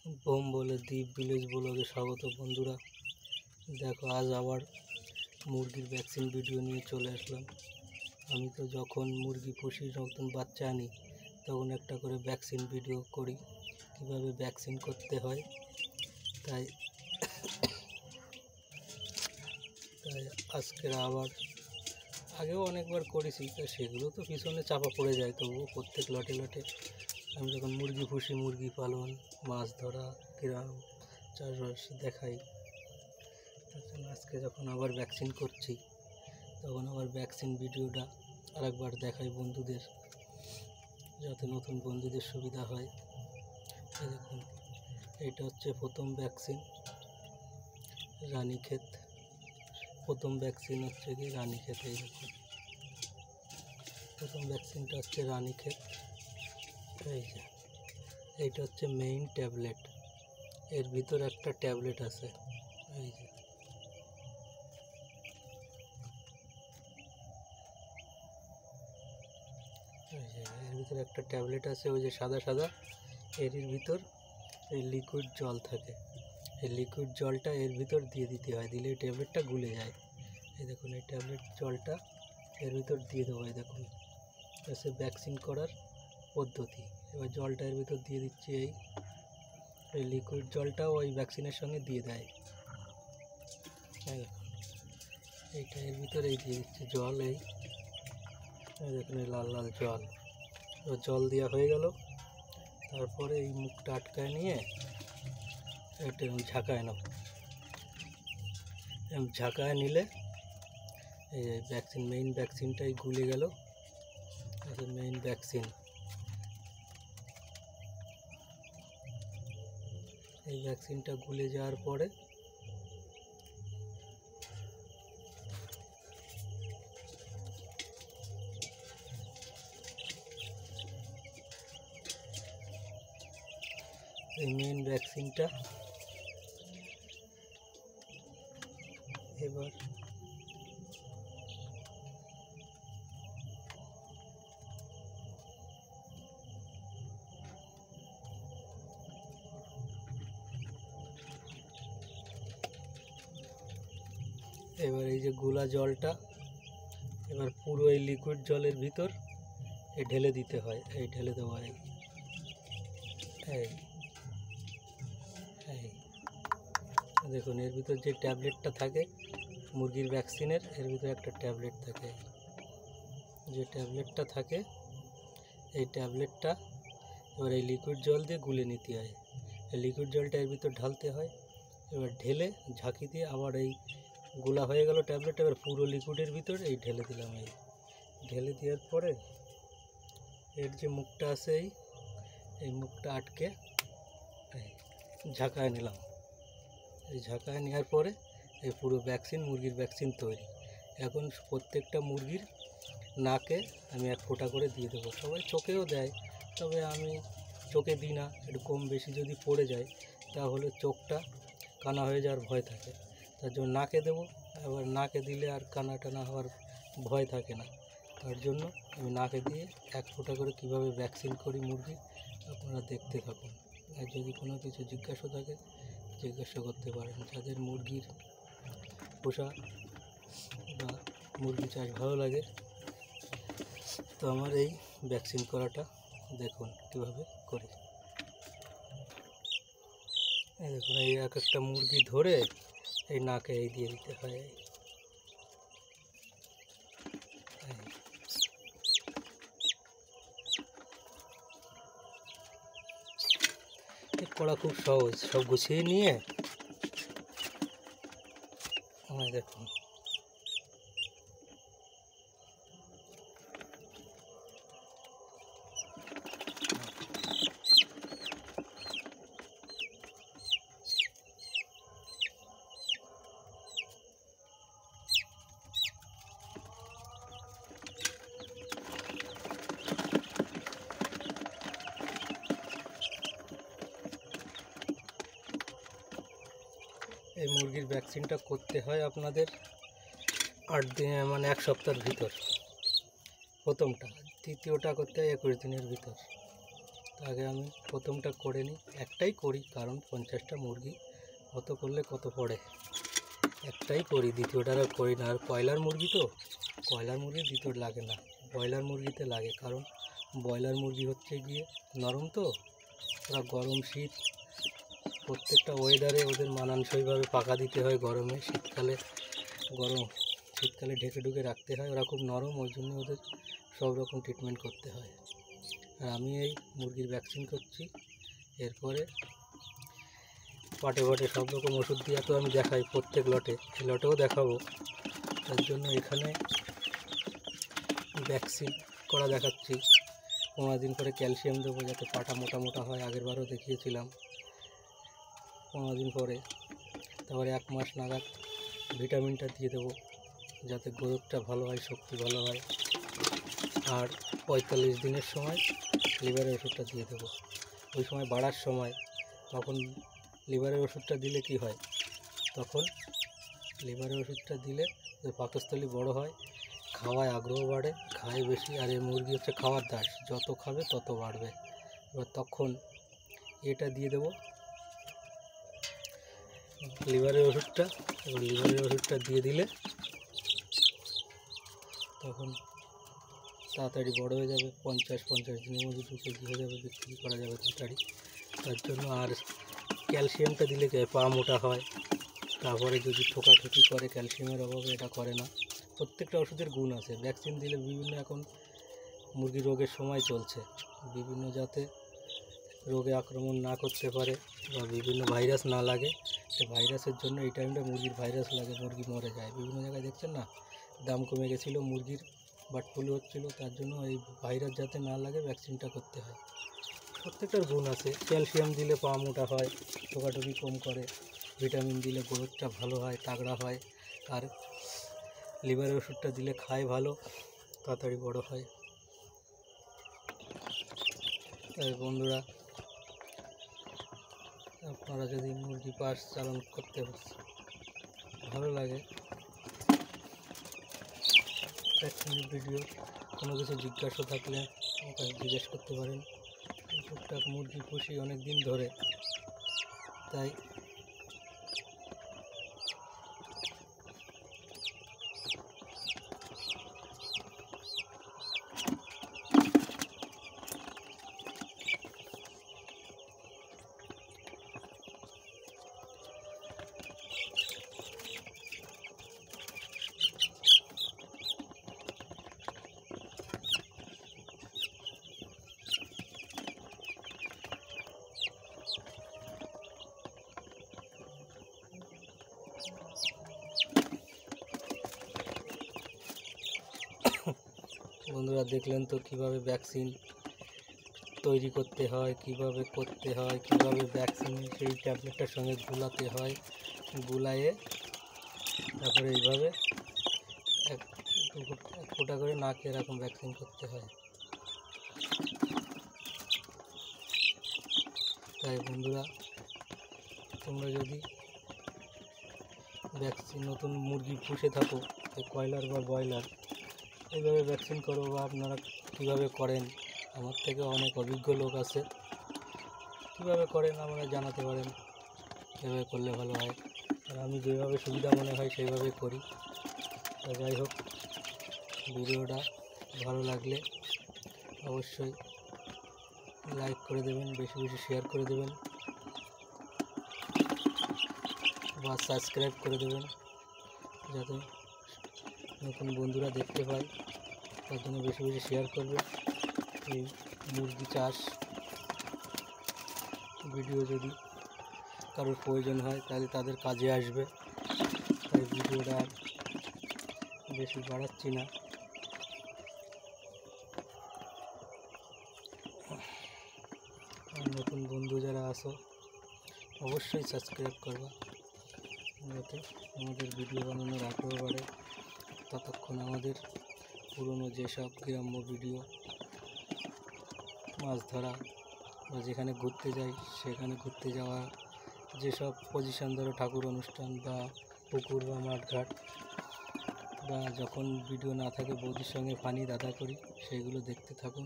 Bomb বলে দ্বীপ village ব্লগে স্বাগত বন্ধুরা। দেখো আজ আবার মুরগির ভ্যাকসিন ভিডিও নিয়ে চলে আসলাম। আমি তো যখন মুরগি পুষি, নতুন বাচ্চা আনি, তখন একটা করে ভ্যাকসিন ভিডিও করি, কীভাবে ভ্যাকসিন করতে হয়। তাই আজকের আবার আগেও অনেকবার করেছি, তো সেগুলো তো পিছনে চাপা পড়ে যায়। তবুও প্রত্যেক লটে লটে আমি যখন মুরগি পুষি, মুরগি পালন, মাছ ধরা, গ্রাম চাষবাস দেখাই। তখন আজকে যখন আবার ভ্যাকসিন করছি, তখন আবার ভ্যাকসিন ভিডিওটা আরেকবার দেখাই বন্ধুদের, যাতে নতুন বন্ধুদের সুবিধা হয়। দেখুন, এটা হচ্ছে প্রথম ভ্যাকসিন রানীক্ষেত। প্রথম ভ্যাকসিন হচ্ছে কি রানীক্ষেত। এই দেখুন, প্রথম ভ্যাকসিনটা হচ্ছে রানীক্ষেত। এই যে এইটা হচ্ছে মেইন ট্যাবলেট, এর ভিতর একটা ট্যাবলেট আছে। এই যে এর ভিতর একটা ট্যাবলেট আছে, ওই যে সাদা সাদা, এর ভিতর এই লিকুইড জল থাকে। এই লিকুইড জলটা এর ভিতর দিয়ে দিতে হয়, দিলে এই ট্যাবলেটটা গুলে যায়। এই দেখুন, এই ট্যাবলেট জলটা এর ভিতর দিয়ে দেবো। এই দেখুন, হচ্ছে ভ্যাকসিন করার পদ্ধতি। এবার জলটা এর ভিতর দিয়ে দিচ্ছি। এই লিকুইড জলটাও ওই ভ্যাকসিনের সঙ্গে দিয়ে দেয়। দেখুন, এইটা এর ভিতরে এই দিয়ে দিচ্ছি জল। এই দেখুন, এই লাল লাল জল। এবার জল দেওয়া হয়ে গেল। তারপরে এই মুখটা আটকায় নিয়ে একটু ঝাঁকায় নেব। ঝাঁকায় নিলে এই ভ্যাকসিন, মেইন ভ্যাকসিনটাই গুলে গেল। মেইন ভ্যাকসিন, এই ভ্যাকসিনটা গুলে যাওয়ার পরে এই মেইন ভ্যাকসিনটা এবার এই যে গোলা জলটা এবার পুরো এই লিকুইড জলের ভিতর ঢেলে দিতে হয়। এই ঢেলে দেওয়া হয়। এই দেখুন, এর ভিতর যে ট্যাবলেটটা থাকে মুরগির ভ্যাকসিনের, এর ভিতরে একটা ট্যাবলেট থাকে। যে ট্যাবলেটটা থাকে, এই ট্যাবলেটটা এবার এই লিকুইড জল দিয়ে গুলে নিতে হয়। এই লিকুইড জলটা এর ভিতর ঢালতে হয়। এবার ঢেলে ঝাঁকি দিয়ে আবার এই গোলা হয়ে গেল ট্যাবলেট। এবার পুরো লিকুইডের ভিতর এই ঢেলে দিলাম। এই ঢেলে দেওয়ার পরে এর যে মুখটা আছে, এই মুখটা আটকে ঝাঁকায় নিলাম। এই ঝাঁকায় নেওয়ার পরে এই পুরো ভ্যাকসিন, মুরগির ভ্যাকসিন তৈরি। এখন প্রত্যেকটা মুরগির নাকে আমি এক ফোঁটা করে দিয়ে দেবো। সবাই চোখেও দেয়, তবে আমি চোখে দিই না। একটু কম বেশি যদি পড়ে যায়, তাহলে চোখটা কানা হয়ে যাওয়ার ভয় থাকে, তার জন্য নাকে দেবো। এবার নাকে দিলে আর কানা টানা হওয়ার ভয় থাকে না, তার জন্য আমি নাকে দিয়ে এক ফোঁটা করে কীভাবে ভ্যাকসিন করি মুরগি, আপনারা দেখতে থাকুন। আর যদি কোনো কিছু জিজ্ঞাসা থাকে, জিজ্ঞাসা করতে পারেন। যাদের মুরগির পোষা বা মুরগি চাষ ভালো লাগে, তো আমার এই ভ্যাকসিন করাটা দেখুন কীভাবে করি। এই দেখুন, এই এক একটা মুরগি ধরে এই নাকে এই দিয়ে দিতে হয়। করা খুব সহজ, সব গুছিয়ে নিয়ে দেখুন। এই মুরগির ভ্যাকসিনটা করতে হয় আপনাদের 8 দিন, মানে 1 সপ্তাহের ভিতর প্রথমটা। দ্বিতীয়টা করতে হয় 21 দিনের ভিতর। আগে আমি প্রথমটা করে নিই, একটাই করি কারণ 50টা মুরগি কত করলে কত পড়ে, একটাই করি, দ্বিতীয়টা আর করি না। আর কয়লার মুরগি তো, কয়লার মুরগি দ্বিতীয় লাগে না, ব্রয়লার মুরগিতে লাগে। কারণ ব্রয়লার মুরগি হচ্ছে গিয়ে নরম তো, ওরা গরম শীত প্রত্যেকটা ওয়েদারে ওদের মানানসইভাবে পাকা দিতে হয়। গরমে শীতকালে গরম, শীতকালে ঢেকে ঢুকে রাখতে হয়, ওরা খুব নরম, ওই জন্য ওদের সব রকম ট্রিটমেন্ট করতে হয়। আর আমি এই মুরগির ভ্যাকসিন করছি, এরপরে পাটে পাটে সব রকম ওষুধ দিয়ে তো আমি দেখাই প্রত্যেক লটে, এই লটেও দেখাবো। তার জন্য এখানে ভ্যাকসিন করা দেখাচ্ছি। 15 দিন পরে ক্যালসিয়াম দেবো যাতে পাটা মোটা মোটা হয়, আগের বারও দেখিয়েছিলাম। 15 দিন পরে তারপরে 1 মাস নাগাদ ভিটামিনটা দিয়ে দেবো যাতে গ্রোথটা ভালো হয়, শক্তি ভালো হয়। আর 45 দিনের সময় লিভারের ওষুধটা দিয়ে দেবো। ওই সময় বাড়ার সময়, তখন লিভারের ওষুধটা দিলে কি হয়, তখন লিভারের ওষুধটা দিলে পাকস্থলী বড় হয়, খাওয়ায় আগ্রহ বাড়ে, খায় বেশি। আর এই মুরগি হচ্ছে খাওয়ার দাস, যত খাবে তত বাড়বে। এবার তখন এটা দিয়ে দেবো লিভারের ওষুধটা। এবার লিভারের ওষুধটা দিয়ে দিলে তখন তাড়াতাড়ি বড় হয়ে যাবে, 50 দিনের মধ্যে 2 কেজি হয়ে যাবে, বিক্রি করা যাবে তাড়াতাড়ি। তার জন্য আর ক্যালসিয়ামটা দিলে পা মোটা হয়। তারপরে যদি ঠোকাঠুকি করে ক্যালসিয়ামের অভাবে, এটা করে না। প্রত্যেকটা ওষুধের গুণ আছে। ভ্যাকসিন দিলে বিভিন্ন, এখন মুরগি রোগের সময় চলছে, বিভিন্ন যাতে রোগে আক্রমণ না করতে পারে বা বিভিন্ন ভাইরাস না লাগে, সে ভাইরাসের জন্য এই টাইমটা মুরগির ভাইরাস লাগে, মুরগি মরে যায়। বিভিন্ন জায়গায় দেখছেন না, দাম কমে গেছিলো, মুরগির বার্ড ফ্লু হচ্ছিলো, তার জন্য এই ভাইরাস যাতে না লাগে ভ্যাকসিনটা করতে হয়। প্রত্যেকটার গুণ আছে। ক্যালসিয়াম দিলে পা মোটা হয়, ঠোকাঠুকি কম করে। ভিটামিন দিলে গ্রোথটা ভালো হয়, তাগড়া হয়। আর লিভারের ওষুধটা দিলে খায় ভালো, তাড়াতাড়ি বড় হয়। তাই বন্ধুরা, আপনারা যদি মুরগি পাস চালন করতে ভালো লাগে, ভ্যাকসিনের ভিডিও কোনো কিছু জিজ্ঞাসা থাকলে আমার কাছে জিজ্ঞেস করতে পারেন। টুকটাক মুরগি পুষি অনেক দিন ধরে, তাই বন্ধুরা দেখলেন তো কীভাবে ভ্যাকসিন তৈরি করতে হয়, কিভাবে করতে হয়, কিভাবে ভ্যাকসিন সেই ট্যাবলেটটার সঙ্গে গুলাতে হয়, গুলায়ে তারপরে এইভাবে এক ফোঁটা করে নাকে এরকম ভ্যাকসিন করতে হয়। তাই বন্ধুরা, তোমরা যদি ভ্যাকসিন নতুন মুরগি পুষে থাকো, কয়লার বা ব্রয়লার, এইভাবে ভ্যাকসিন করো, বা আপনারা কীভাবে করেন, আমার থেকে অনেক অভিজ্ঞ লোক আছে, কীভাবে করেন আপনারা জানাতে পারেন, এভাবে করলে ভালো হয়। আর আমি যেভাবে সুবিধা মনে হয় সেইভাবে করি। তা যাই হোক, ভিডিওটা ভালো লাগলে অবশ্যই লাইক করে দেবেন, বেশি বেশি শেয়ার করে দেবেন বা সাবস্ক্রাইব করে দেবেন, যাতে নতুন বন্ধুরা দেখতে পায়। তার জন্য বেশি বেশি শেয়ার করবে। এই মুরগি চাষ ভিডিও যদি কারোর প্রয়োজন হয় তাহলে তাদের কাজে আসবে। তাই ভিডিওটা বেশি বাড়াচ্ছি না। আর নতুন বন্ধু যারা আসো অবশ্যই সাবস্ক্রাইব করবা, যাতে আমাদের ভিডিও বানানোর আগ্রহ বাড়ে। ততক্ষণ আমাদের পুরনো যেসব গ্রাম্য ভিডিও, মাছ ধরা বা যেখানে ঘুরতে যাই সেখানে ঘুরতে যাওয়া, যেসব পজিশন ধরো ঠাকুর অনুষ্ঠান বা পুকুর বা মাঠঘাট, বা যখন ভিডিও না থাকে বৌদির সঙ্গে ফানি দাদা করি, সেইগুলো দেখতে থাকুন।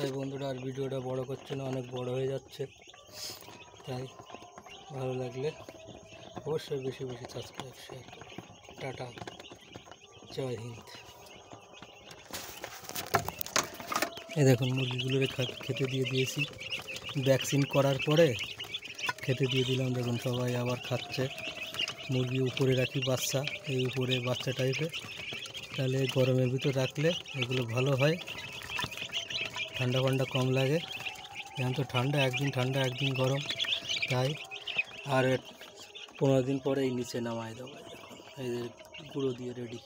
তাই বন্ধুরা আর ভিডিওটা বড় করছে না, অনেক বড় হয়ে যাচ্ছে। তাই ভালো লাগলে অবশ্যই বেশি বেশি সাবস্ক্রাইব শেয়ার করুন। টাটা, জয় হিন্দ। এই দেখুন মুরগিগুলোর খেতে দিয়ে দিয়েছি, ভ্যাকসিন করার পরে খেতে দিয়ে দিলাম। দেখুন সবাই আবার খাচ্ছে। মুরগি উপরে রাখি বাচ্চা, এই উপরে বাচ্চা টাইপের, তাহলে গরমের ভিতর রাখলে এগুলো ভালো হয়, ঠান্ডা ফান্ডা কম লাগে। এখন তো ঠান্ডা, একদিন ঠান্ডা একদিন গরম, তাই আর 15 দিন পরে এই নিচে নামাই দেবো। দেখুন এই যে গুঁড়ো দিয়ে রেডি।